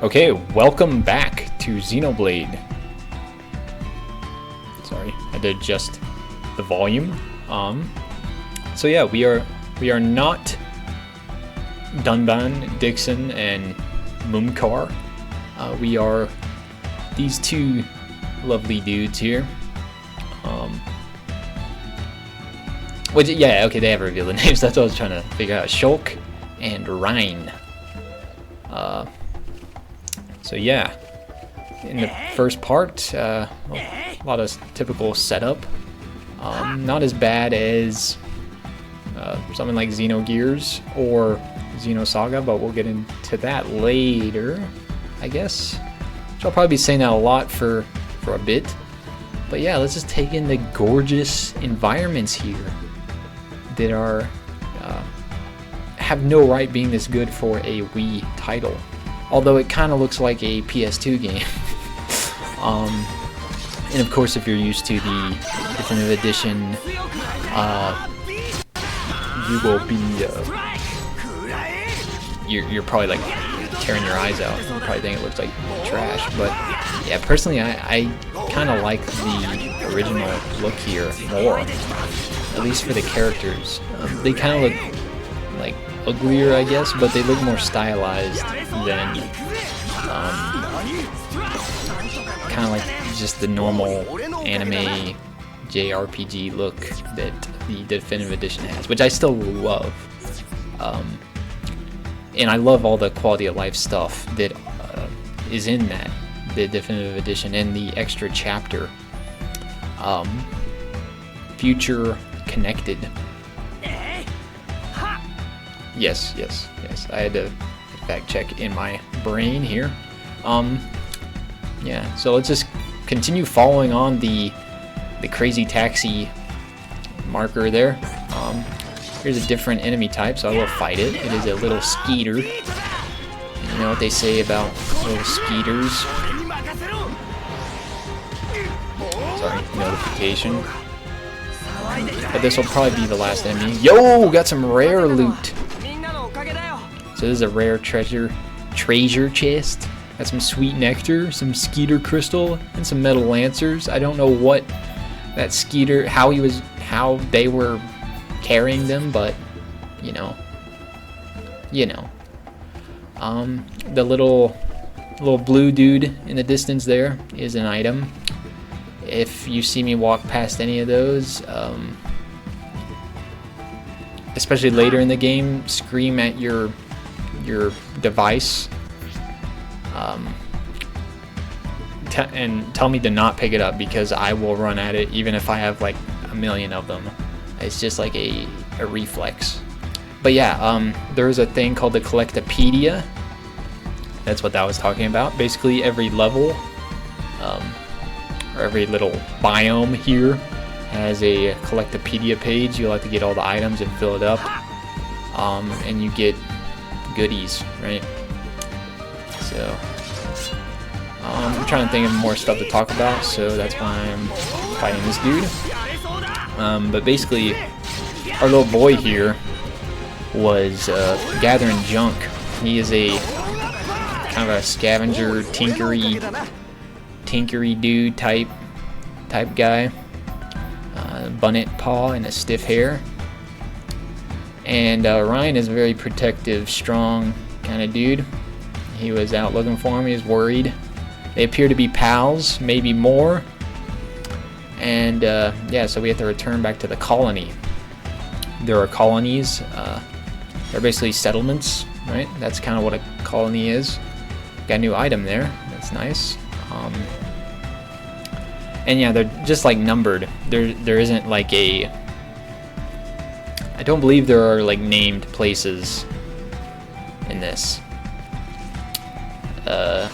Okay, welcome back to Xenoblade. Sorry, I had to adjust the volume. So yeah, we are not Dunban, Dixon, and Mumkar. We are these two lovely dudes here. Which, yeah, okay, they have revealed the names. That's what I was trying to figure out. Shulk and Rhine. So yeah, in the first part, a lot of typical setup. Not as bad as something like Xenogears or Xenosaga, but we'll get into that later, I guess. So I'll probably be saying that a lot for a bit. But yeah, let's just take in the gorgeous environments here that are have no right being this good for a Wii title. Although it kind of looks like a PS2 game. And of course, if you're used to the Definitive Edition, you will be you're probably like tearing your eyes out. You probably think it looks like trash, but yeah, personally, I kind of like the original look here more, at least for the characters. They kind of look like uglier, I guess, but they look more stylized than kind of like just the normal anime JRPG look that the Definitive Edition has, which I still love. And I love all the quality of life stuff that is in the Definitive Edition and the extra chapter. Future Connected. Yes. I had to fact check in my brain here. Yeah, so let's just continue following on the crazy taxi marker there. Here's a different enemy type, so I will fight it. It is a little skeeter. And you know what they say about little skeeters? Sorry, notification. But this will probably be the last enemy. Yo, got some rare loot. So this is a rare treasure chest. Got some sweet nectar, some skeeter crystal, and some metal lancers. I don't know what that skeeter, how they were carrying them, but you know. The little blue dude in the distance there is an item. If you see me walk past any of those, especially later in the game, scream at your device and tell me to not pick it up, because I will run at it even if I have like a million of them. It's just like a reflex. But yeah, there's a thing called the Collectopedia. That's what that was talking about. Basically every level or every little biome here has a Collectopedia page. You'll have to get all the items and fill it up, and you get goodies, right? So I'm trying to think of more stuff to talk about, so that's why I'm fighting this dude. But basically, our little boy here was gathering junk. He is a kind of a scavenger, tinkery dude type guy. Bunnet paw and a stiff hair. And Ryan is a very protective, strong kind of dude. He was out looking for him. He was worried. They appear to be pals, maybe more. And yeah, so we have to return back to the colony. There are colonies. They're basically settlements, right? That's kind of what a colony is. Got a new item there. That's nice. And yeah, they're just like numbered. There isn't like a... I don't believe there are like named places in this.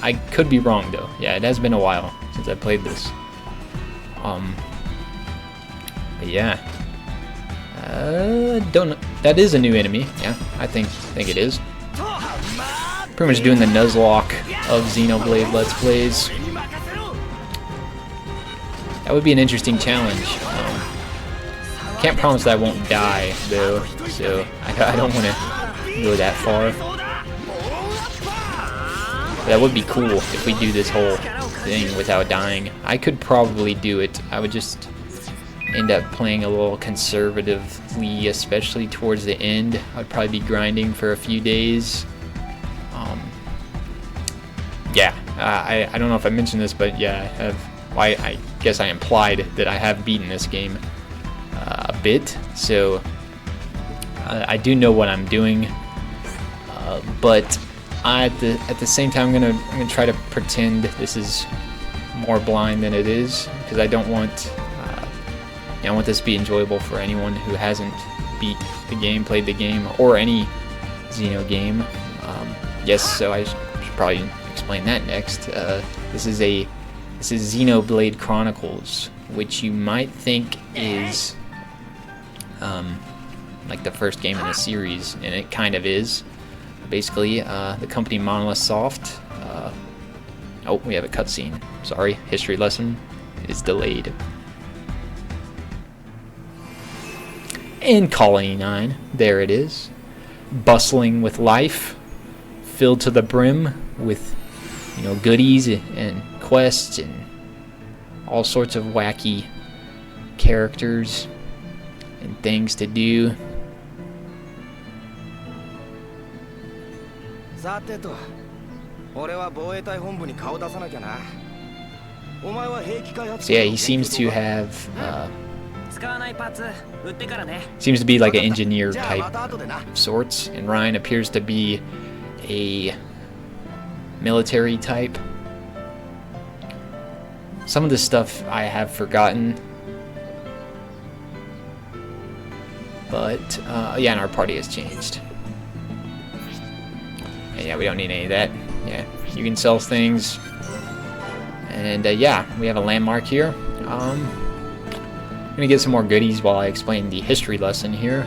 I could be wrong though. Yeah, it has been a while since I played this. But yeah. Don't know. That is a new enemy. Yeah, I think it is. Pretty much doing the Nuzlocke of Xenoblade Let's Plays. That would be an interesting challenge. Can't promise that I won't die though, so I don't want to go that far. That would be cool if we do this whole thing without dying. I could probably do it. I would just end up playing a little conservatively, especially towards the end. I'd probably be grinding for a few days. Yeah, I don't know if I mentioned this, but yeah, I guess I implied that I have beaten this game a bit, so I do know what I'm doing, but at the same time, I'm gonna try to pretend this is more blind than it is, because I don't want I want this to be enjoyable for anyone who hasn't beat the game, played the game, or any Xeno game. Yes, so I should probably explain that next. This is Xenoblade Chronicles, which you might think is like the first game in the series, and it kind of is. Basically, the company Monolith Soft. Oh, we have a cutscene. Sorry, history lesson is delayed. In Colony 9, there it is, bustling with life, filled to the brim with, you know, goodies and quests and all sorts of wacky characters and things to do. So yeah, he seems to have seems to be like an engineer type of sorts, and Ryan appears to be a military type. Some of this stuff I have forgotten, but yeah, and our party has changed. And yeah, we don't need any of that. Yeah, you can sell things, and yeah, we have a landmark here. I'm gonna get some more goodies while I explain the history lesson here.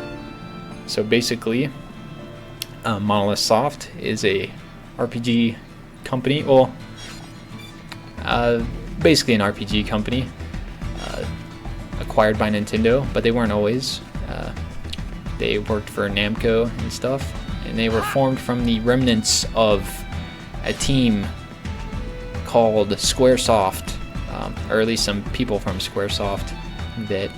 So basically, Monolith Soft is a RPG company. Well, basically an RPG company acquired by Nintendo, but they weren't always. They worked for Namco and stuff, and they were formed from the remnants of a team called Squaresoft, or at least some people from Squaresoft that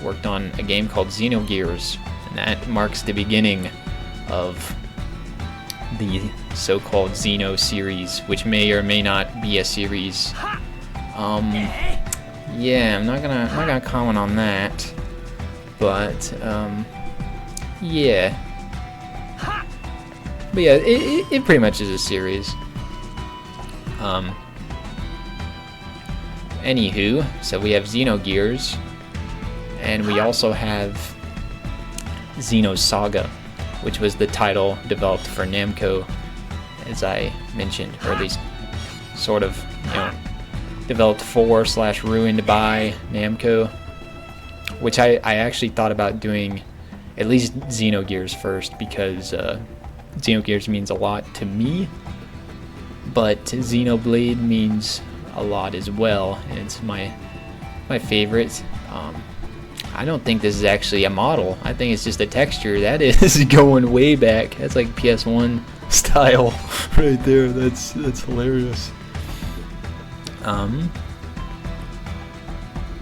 worked on a game called Xenogears, and that marks the beginning of the so-called Xeno series, which may or may not be a series. Yeah, I'm not gonna comment on that, but yeah. But yeah, it pretty much is a series. Anywho, so we have Xenogears, and we also have Xenosaga, which was the title developed for Namco, as I mentioned, or at least sort of, you know, developed for / ruined by Namco, which I actually thought about doing at least Xenogears first, because Xenogears means a lot to me, but Xenoblade means a lot as well, and it's my favorite. I don't think this is actually a model. I think it's just a texture. That is going way back. That's like PS1 style right there. That's hilarious. But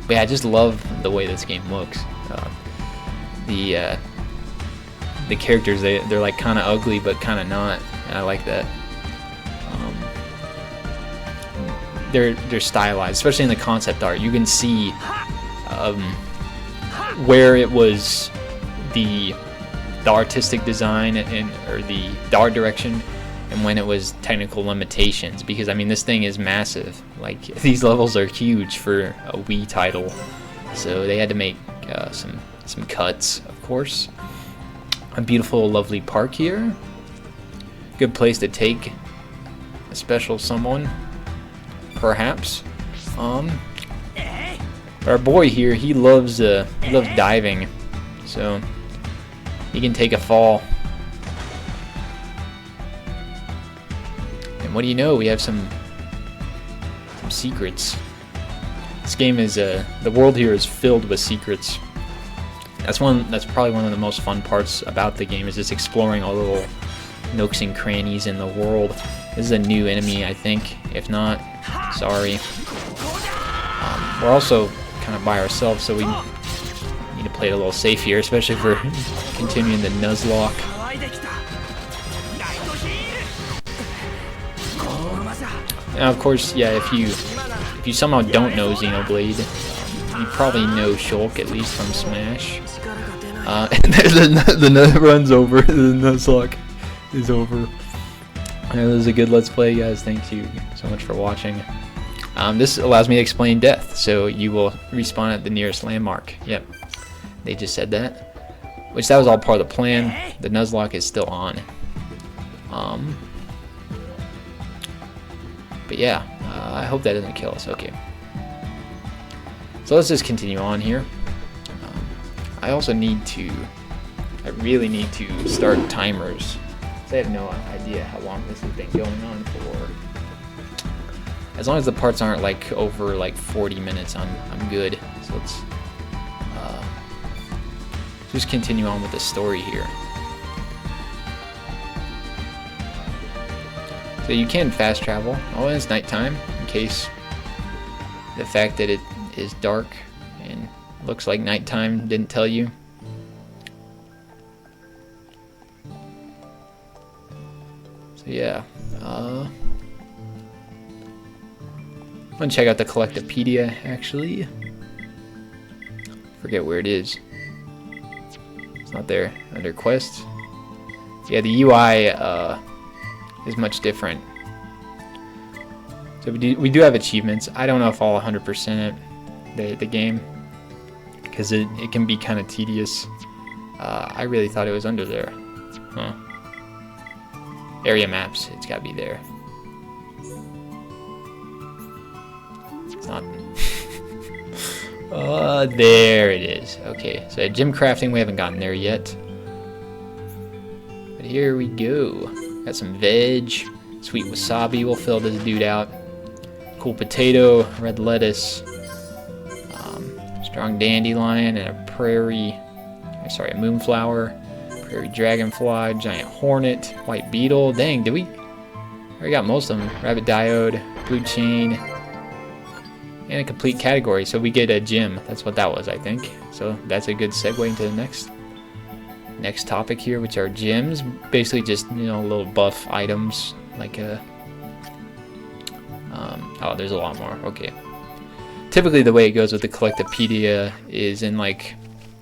yeah, I just love the way this game looks. The characters, they're like kind of ugly but kind of not, and I like that. They're stylized, especially in the concept art. You can see where it was the artistic design or the art direction, and when it was technical limitations. Because I mean, this thing is massive. Like, these levels are huge for a Wii title, so they had to make some cuts, of course. A beautiful, lovely park here. Good place to take a special someone, perhaps. Our boy here, he loves diving, so he can take a fall. And what do you know? We have some secrets. This game is the world here is filled with secrets. That's probably one of the most fun parts about the game, is just exploring all the little nooks and crannies in the world. This is a new enemy, I think. If not, sorry. We're also kind of by ourselves, so we need to play it a little safe here, especially if we're continuing the Nuzlocke. Now, of course, yeah, if you somehow don't know Xenoblade, you probably know Shulk, at least from Smash. The nut runs over, the Nuzlocke is over. This is a good Let's Play, guys. Thank you so much for watching. This allows me to explain death, so you will respawn at the nearest landmark. Yep, they just said that. Which, that was all part of the plan. The Nuzlocke is still on. But yeah, I hope that doesn't kill us. Okay. So let's just continue on here. I also I really need to start timers. I have no idea how long this has been going on for. As long as the parts aren't like over like 40 minutes, I'm good. So let's just continue on with the story here. So you can fast travel. Oh, and it's nighttime, in case the fact that it is dark and looks like nighttime didn't tell you. So yeah, I'm gonna check out the Collectopedia, actually. Forget where it is. It's not there. Under quests. Yeah, the UI is much different. So we do have achievements. I don't know if I'll 100% the game, because it can be kind of tedious. I really thought it was under there. Huh. Area maps, it's gotta be there. It's not. There it is. Okay, so at gym crafting, we haven't gotten there yet. But here we go. Got some veg, sweet wasabi, we'll fill this dude out. Cool potato, red lettuce, strong dandelion, and a moonflower. Prairie dragonfly, giant hornet, white beetle. Dang, did we? I got most of them. Rabbit diode, blue chain, and a complete category. So we get a gym. That's what that was, I think. So that's a good segue into the next topic here, which are gyms. Basically, just little buff items like a. Oh, there's a lot more. Okay. Typically, the way it goes with the Collectopedia is in like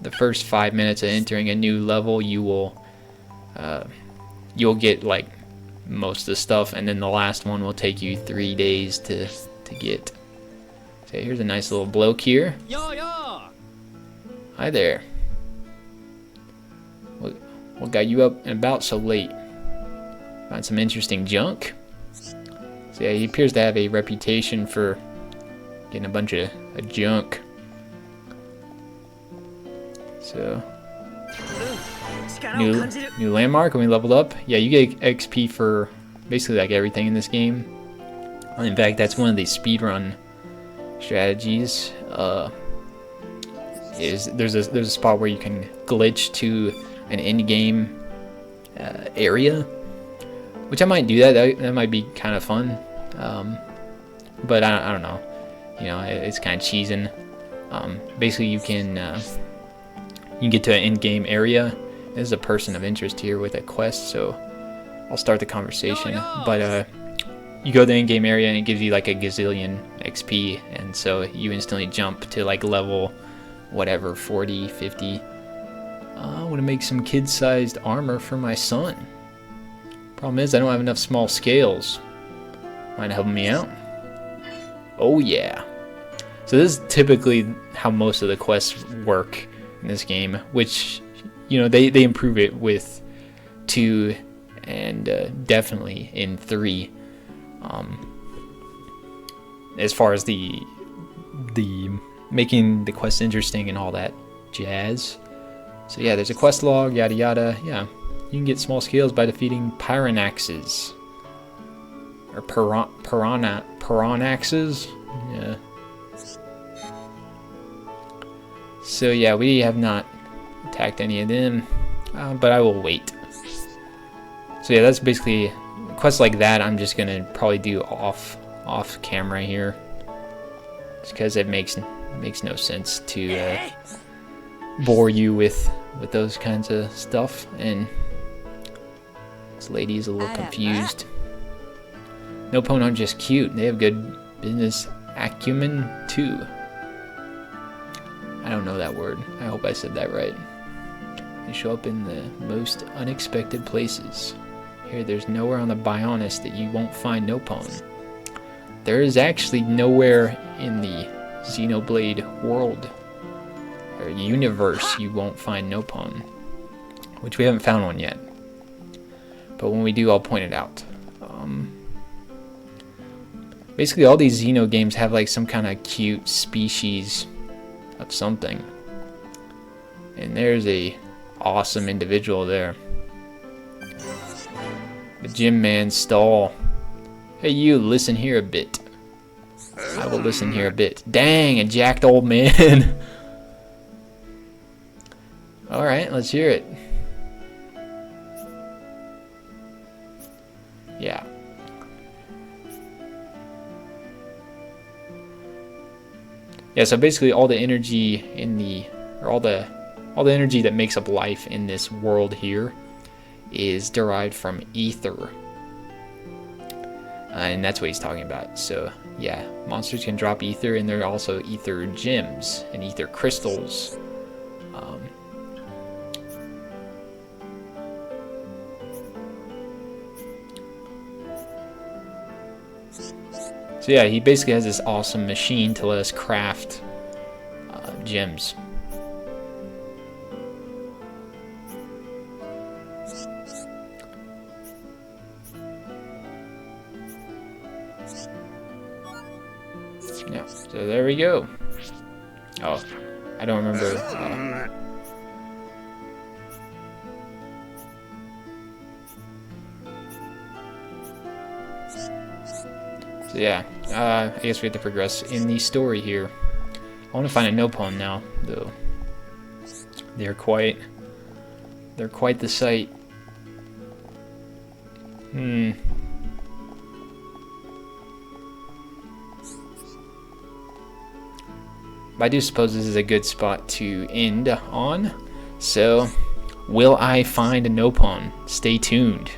the first 5 minutes of entering a new level, you'll get like most of the stuff, and then the last one will take you 3 days to get. So here's a nice little bloke here. Hi there. What got you up and about so late? Find some interesting junk? So yeah, he appears to have a reputation for getting a bunch of junk. So new landmark when we leveled up. Yeah, you get XP for basically like everything in this game. In fact, that's one of the speedrun strategies. There's a spot where you can glitch to an in-game area, which I might do that. That might be kind of fun. But I don't know. It's kind of cheesing. Basically, you can get to an in-game area. There's a person of interest here with a quest, so I'll start the conversation. But you go to the in-game area and it gives you like a gazillion XP, and so you instantly jump to like level whatever, 40, 50. I want to make some kid-sized armor for my son. Problem is, I don't have enough small scales. Mind helping me out? Oh yeah. So this is typically how most of the quests work in this game, which they improve it with 2 and definitely in 3. As far as the making the quest interesting and all that jazz. So yeah, there's a quest log, yada yada. Yeah, you can get small scales by defeating Pyranaxes. Or Pyranaxes? Yeah. So yeah, we have not attacked any of them, but I will wait. So yeah, that's basically quests like that, I'm just gonna probably do off camera here, just because it makes no sense to bore you with those kinds of stuff. And this lady is a little confused. No pwn aren't just cute; they have good business acumen too. I don't know that word. I hope I said that right. They show up in the most unexpected places. Here, there's nowhere on the Bionis that you won't find no pwn. There is actually nowhere in the Xenoblade world or universe you won't find no pwn, which we haven't found one yet. But when we do, I'll point it out. Basically, all these Xeno games have like some kind of cute species of something. And there's a awesome individual there. The Gym Man stall. Hey you, listen here a bit. I will listen here a bit. Dang, a jacked old man. Alright, let's hear it. Yeah. Yeah, so basically all the energy in the, or all the energy that makes up life in this world here is derived from ether. And that's what he's talking about. So yeah, monsters can drop ether, and there are also ether gems and ether crystals. So yeah, he basically has this awesome machine to let us craft gems. Yeah, so there we go. Oh, I don't remember. So yeah, I guess we have to progress in the story here. I want to find a no pwn now, though. They're quite the sight. But I do suppose this is a good spot to end on. So, will I find a no pwn? Stay tuned.